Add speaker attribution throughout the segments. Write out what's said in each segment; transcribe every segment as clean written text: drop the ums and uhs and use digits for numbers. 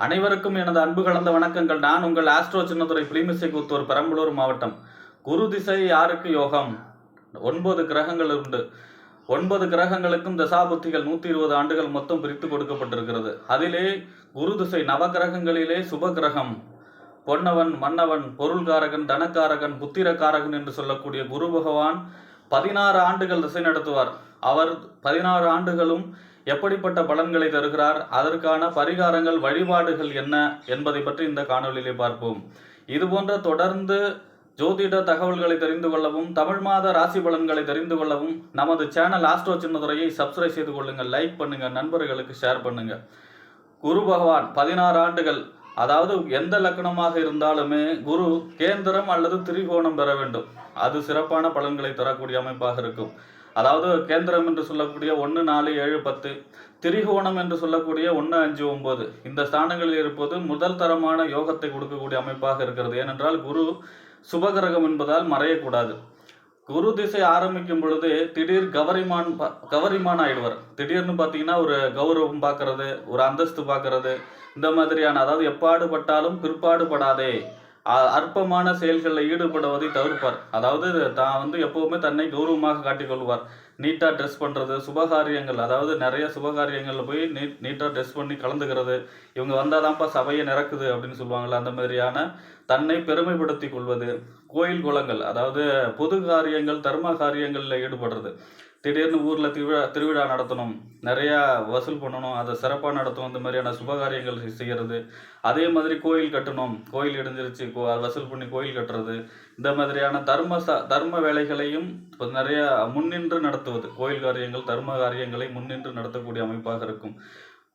Speaker 1: அனைவருக்கும் எனது அன்பு கலந்த வணக்கங்கள். நான் உங்கள் ஆஸ்ட்ரோ சின்னதுரை புலிமிசைக்குத்தூர் பெரம்பலூர் மாவட்டம். குரு திசை யாருக்கு யோகம்? 9 கிரகங்கள் உண்டு. 9 கிரகங்களுக்கும் தசாபுத்திகள் 120 ஆண்டுகள் மொத்தம் பிரித்து கொடுக்கப்பட்டிருக்கிறது. அதிலே குரு திசை நவகிரகங்களிலே சுப கிரகம், பொன்னவன், மன்னவன், பொருள்காரகன், தனக்காரகன், புத்திரக்காரகன் என்று சொல்லக்கூடிய குரு பகவான் 16 ஆண்டுகள் திசை நடத்துவார். அவர் 16 ஆண்டுகளும் எப்படிப்பட்ட பலன்களை தருகிறார், அதற்கான பரிகாரங்கள், வழிபாடுகள் என்ன என்பதை பற்றி இந்த காணொலியிலே பார்ப்போம். இதுபோன்ற தொடர்ந்து ஜோதிட தகவல்களை தெரிந்து கொள்ளவும், தமிழ் மாத ராசி பலன்களை தெரிந்து கொள்ளவும் நமது சேனல் ஆஸ்ட்ரோ சின்னதுரையை சப்ஸ்கிரைப் செய்து கொள்ளுங்கள், லைக் பண்ணுங்க, நண்பர்களுக்கு ஷேர் பண்ணுங்க. குரு பகவான் 16 ஆண்டுகள், அதாவது எந்த லக்னமாக இருந்தாலுமே குரு கேந்திரம் அல்லது திரிகோணம் பெற வேண்டும். அது சிறப்பான பலன்களை தரக்கூடிய அமைப்பாக இருக்கும். அதாவது கேந்திரம் என்று சொல்லக்கூடிய 1, 4, 7, 10, திரிகோணம் என்று சொல்லக்கூடிய 1, 5, 9 இந்த ஸ்தானங்களில் இருப்பது முதல் தரமான யோகத்தை கொடுக்கக்கூடிய அமைப்பாக இருக்கிறது. ஏனென்றால் குரு சுபகிரகம் என்பதால் மறையக்கூடாது. குரு திசை ஆரம்பிக்கும் பொழுது திடீர் கவரிமான் ஆயிடுவார். திடீர்னு பார்த்தீங்கன்னா ஒரு கௌரவம் பார்க்கறது, ஒரு அந்தஸ்து பார்க்கறது, இந்த மாதிரியான, அதாவது எப்பாடுபட்டாலும் பிற்பாடுபடாதே, அற்பமான செயல்களில் ஈடுபடுவதை தவிர்ப்பார். அதாவது தான் எப்போவுமே தன்னை கௌரவமாக காட்டிக்கொள்வார். நீட்டாக ட்ரெஸ் பண்ணுறது, சுபகாரியங்கள், அதாவது நிறைய சுபகாரியங்களில் போய் நீட்டாக ட்ரெஸ் பண்ணி கலந்துக்கிறது. இவங்க வந்தால் தான்ப்பா சபையை நிறக்குது அப்படின்னு சொல்லுவாங்கள்ல, அந்த மாதிரியான தன்னை பெருமைப்படுத்தி கொள்வது. கோயில் குளங்கள், அதாவது பொது காரியங்கள், தர்ம காரியங்களில் ஈடுபடுறது. திடீர்னு ஊரில் திருவிழா நடத்தணும், நிறையா வசூல் பண்ணணும், அதை சிறப்பாக நடத்தணும், இந்த மாதிரியான சுபகாரியங்கள் செய்கிறது. அதே மாதிரி கோயில் கட்டணும், கோயில் இடிஞ்சிருச்சு, வசூல் பண்ணி கோயில் கட்டுறது, இந்த மாதிரியான தர்ம வேலைகளையும் நிறைய முன்னின்று நடத்துவது. கோயில் காரியங்கள், தர்ம காரியங்களை முன்னின்று நடத்தக்கூடிய அமைப்பாக இருக்கும்.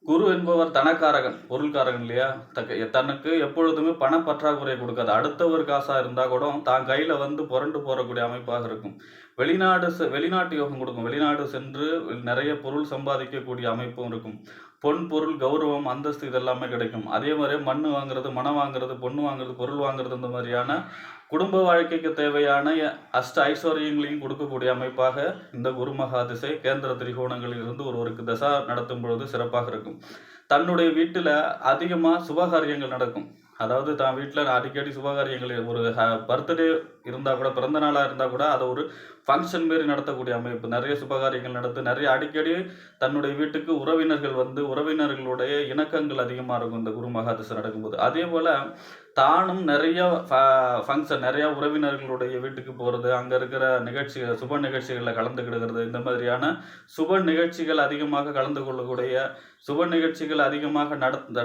Speaker 1: குரு என்பவர் தனக்காரகன், பொருள்காரகன் இல்லையா? தனக்கு எப்பொழுதுமே பணப்பற்றாக்குறை கொடுக்காது. அடுத்தவர் காசாக இருந்தால் கூட தான் கையில் புரண்டு போகக்கூடிய அமைப்பாக இருக்கும். வெளிநாட்டு யோகம் கொடுக்கும். வெளிநாடு சென்று நிறைய பொருள் சம்பாதிக்கக்கூடிய அமைப்பும் இருக்கும். பொன், பொருள், கௌரவம், அந்தஸ்து இதெல்லாமே கிடைக்கும். அதே மாதிரி மண் வாங்குறது, மனம் வாங்குறது, பொண்ணு வாங்குறது, பொருள் வாங்குறது, இந்த மாதிரியான குடும்ப வாழ்க்கைக்கு தேவையான அஷ்ட ஐஸ்வர்யங்களையும் கொடுக்கக்கூடிய அமைப்பாக இந்த குரு மகா திசை கேந்திர திரிகோணங்களில் இருந்து ஒருவருக்கு தசா நடத்தும் பொழுது சிறப்பாக இருக்கும். தன்னுடைய வீட்டில் அதிகமாக சுபகாரியங்கள் நடக்கும். அதாவது தான் வீட்டில் அடிக்கடி சுபகாரியங்கள், ஒரு பர்த்டே இருந்தால் கூட, பிறந்த நாளாக இருந்தால் கூட அதை ஒரு ஃபங்க்ஷன் மாரி நடத்தக்கூடிய அமைப்பு. நிறைய சுபகாரியங்கள் நடத்து, நிறைய அடிக்கடி தன்னுடைய வீட்டுக்கு உறவினர்கள் உறவினர்களுடைய இணக்கங்கள் அதிகமாக இருக்கும் இந்த குரு மகாதிசை நடக்கும்போது. அதே போல் தானும் நிறைய ஃபங்க்ஷன், நிறையா உறவினர்களுடைய வீட்டுக்கு போகிறது, அங்கே இருக்கிற நிகழ்ச்சிகள், சுப நிகழ்ச்சிகளில் கலந்துக்கிடுகிறது, இந்த மாதிரியான சுப நிகழ்ச்சிகள் அதிகமாக கலந்து கொள்ளக்கூடிய, சுப நிகழ்ச்சிகள் அதிகமாக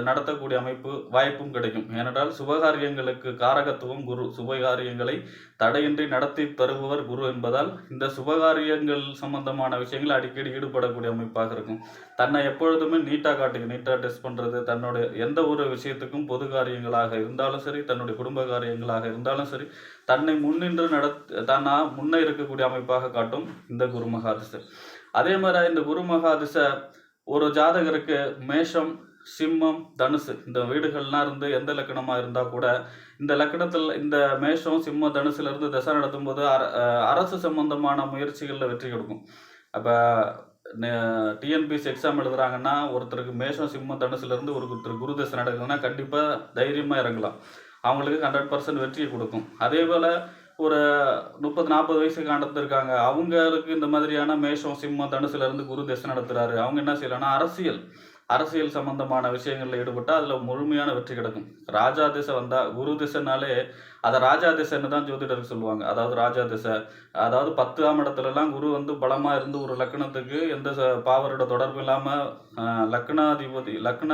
Speaker 1: நடத்தக்கூடிய அமைப்பு வாய்ப்பும் கிடைக்கும். ஏனென்றால் சுபகாரியங்களுக்கு காரகத்துவம் குரு. சுபகாரியங்களை தடையின்றி நடத்தி தருபவர் குரு என்பதால் இந்த சுபகாரியங்கள் சம்பந்தமான விஷயங்கள் அடிக்கடி ஈடுபடக்கூடிய அமைப்பாக இருக்கும். தன்னை எப்பொழுதுமே நீட்டாக நீட்டாக ட்ரெஸ் பண்ணுறது, தன்னுடைய எந்த ஒரு விஷயத்துக்கும், பொது காரியங்களாக இருந்தாலும் சரி, தன்னுடைய குடும்ப காரியங்களாக இருந்தாலும் சரி, தன்னை முன்னின்று தானா முன்னே இருக்கக்கூடிய அமைப்பாக காட்டும் இந்த குரு மகாதிசை. அதே மாதிரி இந்த குரு மகாதிசை ஒரு ஜாதகருக்கு மேஷம், சிம்மம், தனுசு இந்த வீடுகள்லாம் இருந்து எந்த லக்கணமாக இருந்தால் கூட, இந்த லக்கணத்தில் இந்த மேஷம், சிம்ம, தனுசுல இருந்து தசை நடத்தும் போது அரசு சம்பந்தமான முயற்சிகளில் வெற்றி கொடுக்கும். அப்போ டிஎன்பிஎஸ்சி எக்ஸாம் எழுதுறாங்கன்னா ஒருத்தருக்கு மேஷம், சிம்ம, தனுசுல இருந்து ஒருத்தர் குரு தசை நடக்குதுன்னா கண்டிப்பாக தைரியமாக இறங்கலாம். அவங்களுக்கு 100% வெற்றியை கொடுக்கும். அதே போல் ஒரு 30-40 வயசுக்கு நடத்திருக்காங்க, அவங்களுக்கு இந்த மாதிரியான மேஷம், சிம்மம், தனுசுல இருந்து குரு தசை நடத்துறாரு, அவங்க என்ன செய்யலாம்னா அரசியல் சம்பந்தமான விஷயங்களில் ஈடுபட்டால் அதில் முழுமையான வெற்றி கிடைக்கும். ராஜா திசை வந்தால், குரு திசைனாலே அதை ராஜா திசைன்னு தான் ஜோதிடர்கள் சொல்லுவாங்க. அதாவது ராஜா திசை, அதாவது 10ஆம் இடத்துலலாம் குரு பலமாக இருந்து ஒரு லக்னத்துக்கு எந்த பாவரோட தொடர்பு இல்லாமல் லக்னாதிபதி, லக்ன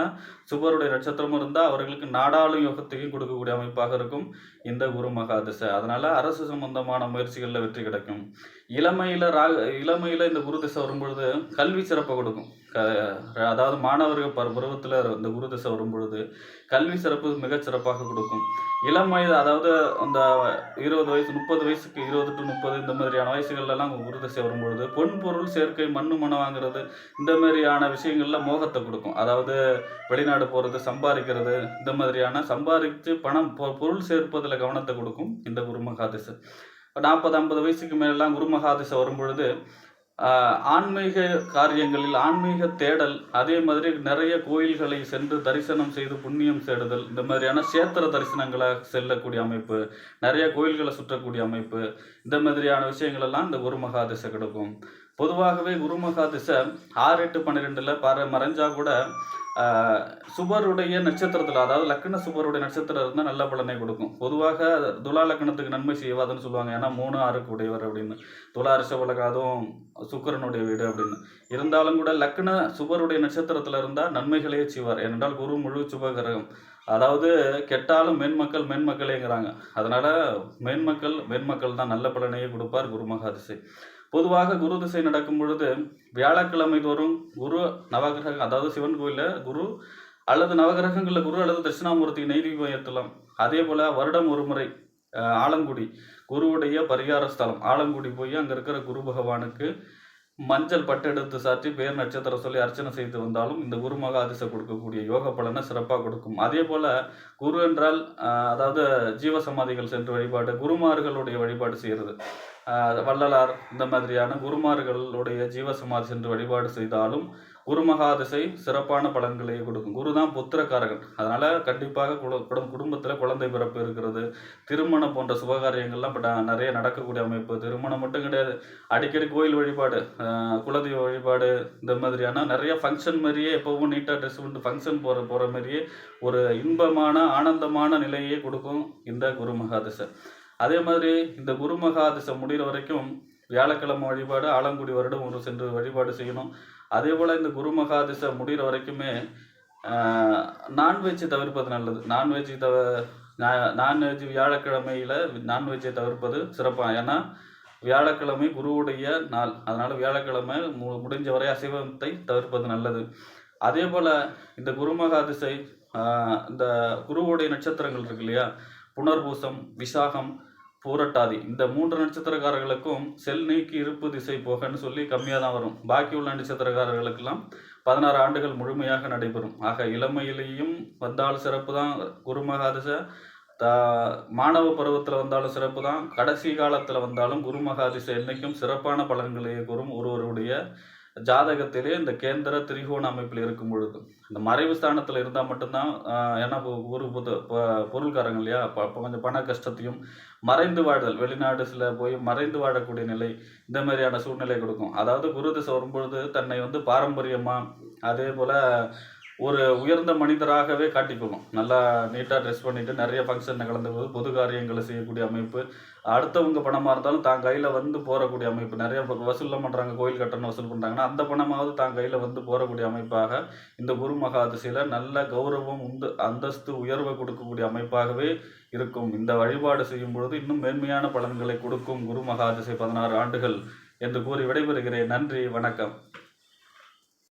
Speaker 1: சுபருடைய நட்சத்திரமும் இருந்தால் அவர்களுக்கு நாடாளும் யோகத்தையும் கொடுக்கக்கூடிய அமைப்பாக இருக்கும் இந்த குரு மகா திசை. அதனால் அரசு சம்பந்தமான முயற்சிகளில் வெற்றி கிடைக்கும். இளமையில் இந்த குரு திசை வரும்பொழுது கல்வி சிறப்பை கொடுக்கும். அதாவது மாணவர்கள் பருவத்தில் இந்த குரு திசை வரும்பொழுது கல்வி சிறப்பு மிகச்சிறப்பாக கொடுக்கும். இளம் வயது, அதாவது அந்த 20 வயசு, 30 வயசுக்கு 20 to 30 இந்த மாதிரியான வயசுகள்லாம் குரு திசை வரும்பொழுது பொன், பொருள் சேர்க்கை, மனம் வாங்குறது, இந்த மாதிரியான விஷயங்கள்ல மோகத்தை கொடுக்கும். அதாவது வெளிநாடு போகிறது, சம்பாதிக்கிறது, இந்த மாதிரியான சம்பாதிச்சு பணம், பொருள் சேர்ப்பதில் கவனத்தை கொடுக்கும் இந்த குரு மகா திசை. 40-50 வயசுக்கு மேலாம் குரு மகா திசை வரும்பொழுது ஆன்மீக காரியங்களில் ஆன்மீக தேடல், அதே மாதிரி நிறைய கோயில்களை சென்று தரிசனம் செய்து புண்ணியம் தேடுதல், இந்த மாதிரியான சேத்திர தரிசனங்களா செல்லக்கூடிய அமைப்பு, நிறைய கோயில்களை சுற்றக்கூடிய அமைப்பு, இந்த மாதிரியான விஷயங்கள் எல்லாம் இந்த குரு மகா திசை கொடுக்கும். பொதுவாகவே குரு மகா திசை 6, 8, 12 மறைஞ்சா கூட சுபருடைய நட்சத்திரத்தில், அதாவது லக்ன சுபருடைய நட்சத்திரம் இருந்தால் நல்ல பலனை கொடுக்கும். பொதுவாக துலா லக்னத்துக்கு நன்மை செய்வாதுன்னு சொல்லுவாங்க. ஏன்னா 3, 6க்கு உடையவர் அப்படின்னு. துலா ரிஷபலகம் அதுவும் சுக்கிரனுடைய வீடு அப்படின்னு. இருந்தாலும் கூட லக்ன சுபருடைய நட்சத்திரத்தில் இருந்தால் நன்மைகளே செய்வார். ஏனென்றால் குரு முழு சுப கிரகம். அதாவது கெட்டாலும் மேன்மக்கள் மேன்மக்களேங்கிறாங்க. அதனால மேன்மக்கள் தான் நல்ல பலனையே கொடுப்பார் குரு மகாதிசை. பொதுவாக குரு திசை நடக்கும் பொழுது வியாழக்கிழமை தோறும் குரு நவகிரகம், அதாவது சிவன் கோயிலில் குரு அல்லது நவகிரகங்களில் குரு அல்லது தட்சிணாமூர்த்திக்கு நெய்தீபம் ஏற்றலாம். அதே போல் வருடம் ஒரு முறை ஆலங்குடி குருவுடைய பரிகார ஸ்தலம் ஆலங்குடி போய் அங்கே இருக்கிற குரு பகவானுக்கு மஞ்சள் பட்டு எடுத்து சாற்றி பேர் நட்சத்திரம் சொல்லி அர்ச்சனை செய்து வந்தாலும் இந்த குரு மகாதிசை கொடுக்கக்கூடிய யோக பலனை சிறப்பாக கொடுக்கும். அதே போல் குரு என்றால் அதாவது ஜீவசமாதிகள் சென்று வழிபாடு, குருமார்களுடைய வழிபாடு செய்கிறது, வள்ளலார் இந்த மாதிரியான குருமார்களுடைய ஜீவசமாதி சென்று வழிபாடு செய்தாலும் குரு மகாதிசை சிறப்பான பலன்களை கொடுக்கும். குரு தான் புத்திரக்காரகன். அதனால் கண்டிப்பாக குடும்பத்தில் குழந்தை பிறப்பு இருக்கிறது, திருமணம் போன்ற சுபகாரியங்கள்லாம் இப்போ நிறைய நடக்கக்கூடிய அமைப்பு. திருமணம் மட்டும் கிடையாது, அடிக்கடி கோயில் வழிபாடு, குலதெய்வ வழிபாடு, இந்த மாதிரியான நிறைய ஃபங்க்ஷன் மாதிரியே எப்போவும் நீட்டாக ட்ரெஸ் பண்ணிட்டு ஃபங்க்ஷன் போகிற மாதிரியே ஒரு இன்பமான ஆனந்தமான நிலையே கொடுக்கும் இந்த குரு மகாதிசை. அதே மாதிரி இந்த குரு மகாதிசை முடிகிற வரைக்கும் வியாழக்கிழமை வழிபாடு, ஆலங்குடி வருடம் ஒரு சென்று வழிபாடு செய்யணும். அதே போல் இந்த குரு மகாதிசை முடிகிற வரைக்குமே நான்வெஜ் தவிர்ப்பது நல்லது. நான்வெஜ் வியாழக்கிழமையில் நான்வெஜ்ஜை தவிர்ப்பது சிறப்பாக. ஏன்னா வியாழக்கிழமை குருவுடைய நாள். அதனால் வியாழக்கிழமை முடிஞ்ச வரை அசைவத்தை தவிர்ப்பது நல்லது. அதே போல் இந்த குரு மகாதிசை இந்த குருவுடைய நட்சத்திரங்கள் இருக்கு இல்லையா, புனர்பூசம், விசாகம், பூரட்டாதி, இந்த 3 நட்சத்திரக்காரர்களுக்கும் செல் நீக்கி இருப்பு திசை போகன்னு சொல்லி கம்மியாக தான் வரும். பாக்கி உள்ள நட்சத்திரக்காரர்களுக்கெல்லாம் 16 ஆண்டுகள் முழுமையாக நடைபெறும். ஆக இளமையிலேயும் வந்தாலும் சிறப்பு தான் குரு மகாதிசை, மாணவ பருவத்தில் வந்தாலும் சிறப்பு தான், கடைசி காலத்தில் வந்தாலும் குரு மகாதிசை என்றைக்கும் சிறப்பான பலன்களை கூறும். ஒருவருடைய ஜாதகத்திலே இந்த கேந்திர திரிகோண அமைப்பில் இருக்கும் பொழுது இந்த மறைவு ஸ்தானத்தில் இருந்தால் மட்டும்தான், ஏன்னா ஒரு பொருள்காரங்க இல்லையா, கொஞ்சம் பண கஷ்டத்தையும் மறைந்து வாழ்தல், வெளிநாடுல போய் மறைந்து வாழக்கூடிய நிலை, இந்த மாதிரியான சூழ்நிலை கொடுக்கும். அதாவது குரு திசை வரும்பொழுது தன்னை பாரம்பரியமாக அதே போல் ஒரு உயர்ந்த மனிதராகவே காட்டிக்கொள்ளும். நல்லா நீட்டாக ட்ரெஸ் பண்ணிவிட்டு நிறைய ஃபங்க்ஷனில் கலந்துக்குது, பொது காரியங்களை செய்யக்கூடிய அமைப்பு, அடுத்தவங்க பணமாக இருந்தாலும் தான் கையில் போகக்கூடிய அமைப்பு. நிறைய வசூலில் பண்ணுறாங்க, கோயில் கட்டணம் வசூல் பண்ணுறாங்கன்னா அந்த பணமாவது தான் கையில் போகக்கூடிய அமைப்பாக இந்த குரு மகாதிசையில் நல்ல கௌரவம் அந்தஸ்து உயர்வை கொடுக்கக்கூடிய அமைப்பாகவே இருக்கும். இந்த வழிபாடு செய்யும் பொழுது இன்னும் மேன்மையான பலன்களை கொடுக்கும் குரு மகாதிசை 16 ஆண்டுகள் என்று கூறி விடைபெறுகிறேன். நன்றி, வணக்கம்.